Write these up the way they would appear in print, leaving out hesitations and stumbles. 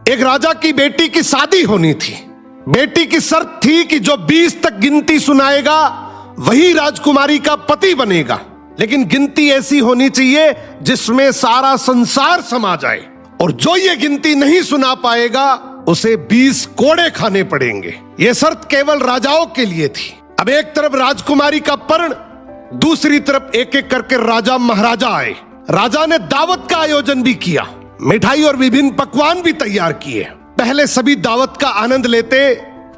एक राजा की बेटी की शादी होनी थी। बेटी की शर्त थी कि जो 20 तक गिनती सुनाएगा वही राजकुमारी का पति बनेगा, लेकिन गिनती ऐसी होनी चाहिए जिसमें सारा संसार समा जाए, और जो ये गिनती नहीं सुना पाएगा उसे 20 कोड़े खाने पड़ेंगे। यह शर्त केवल राजाओं के लिए थी। अब एक तरफ राजकुमारी का पर्ण, दूसरी तरफ एक एक करके राजा महाराजा आए। राजा ने दावत का आयोजन भी किया, मिठाई और विभिन्न पकवान भी तैयार किए। पहले सभी दावत का आनंद लेते,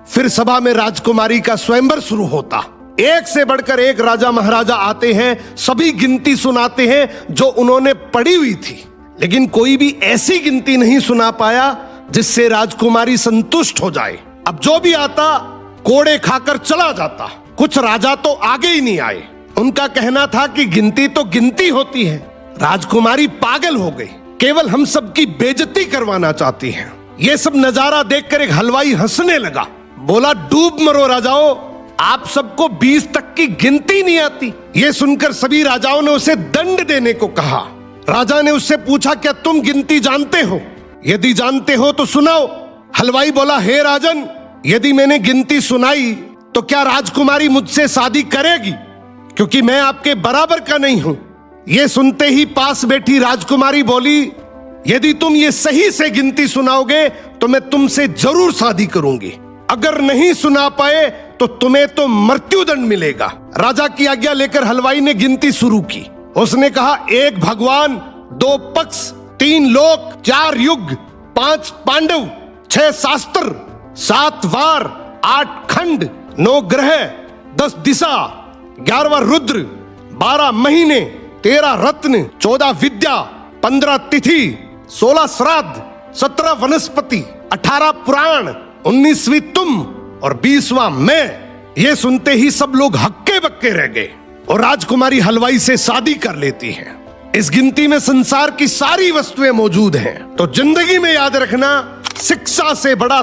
फिर सभा में राजकुमारी का स्वयंवर शुरू होता। एक से बढ़कर एक राजा महाराजा आते हैं, सभी गिनती सुनाते हैं जो उन्होंने पढ़ी हुई थी, लेकिन कोई भी ऐसी गिनती नहीं सुना पाया जिससे राजकुमारी संतुष्ट हो जाए। अब जो भी आता कोड़े खाकर चला जाता। कुछ राजा तो आगे ही नहीं आए। उनका कहना था कि गिनती तो गिनती होती है, राजकुमारी पागल हो गई, केवल हम सबकी बेइज्जती करवाना चाहती हैं। ये सब नजारा देखकर एक हलवाई हंसने लगा, बोला, डूब मरो राजाओं, आप सबको 20 तक की गिनती नहीं आती। ये सुनकर सभी राजाओं ने उसे दंड देने को कहा। राजा ने उससे पूछा, क्या तुम गिनती जानते हो? यदि जानते हो तो सुनाओ। हलवाई बोला, हे राजन, यदि मैंने गिनती सुनाई तो क्या राजकुमारी मुझसे शादी करेगी, क्योंकि मैं आपके बराबर का नहीं हूं। यह सुनते ही पास बैठी राजकुमारी बोली, यदि तुम ये सही से गिनती सुनाओगे तो मैं तुमसे जरूर शादी करूंगी, अगर नहीं सुना पाए तो तुम्हें तो मृत्युदंड मिलेगा। राजा की आज्ञा लेकर हलवाई ने गिनती शुरू की। उसने कहा, 1 भगवान, 2 पक्ष, 3 लोक, 4 युग, 5 पांडव, 6 शास्त्र, 7 वार, 8 खंड, 9 ग्रह, 10 दिशा, 11वां रुद्र, 12 महीने, 13 रत्न, 14 विद्या, 15 तिथि, 16 श्राद्ध, 17 वनस्पति, 18 पुराण, 19वीं तुम और 20वां मैं। ये सुनते ही सब लोग हक्के बक्के रह गए और राजकुमारी हलवाई से शादी कर लेती है। इस गिनती में संसार की सारी वस्तुएं मौजूद हैं। तो जिंदगी में याद रखना, शिक्षा से बड़ा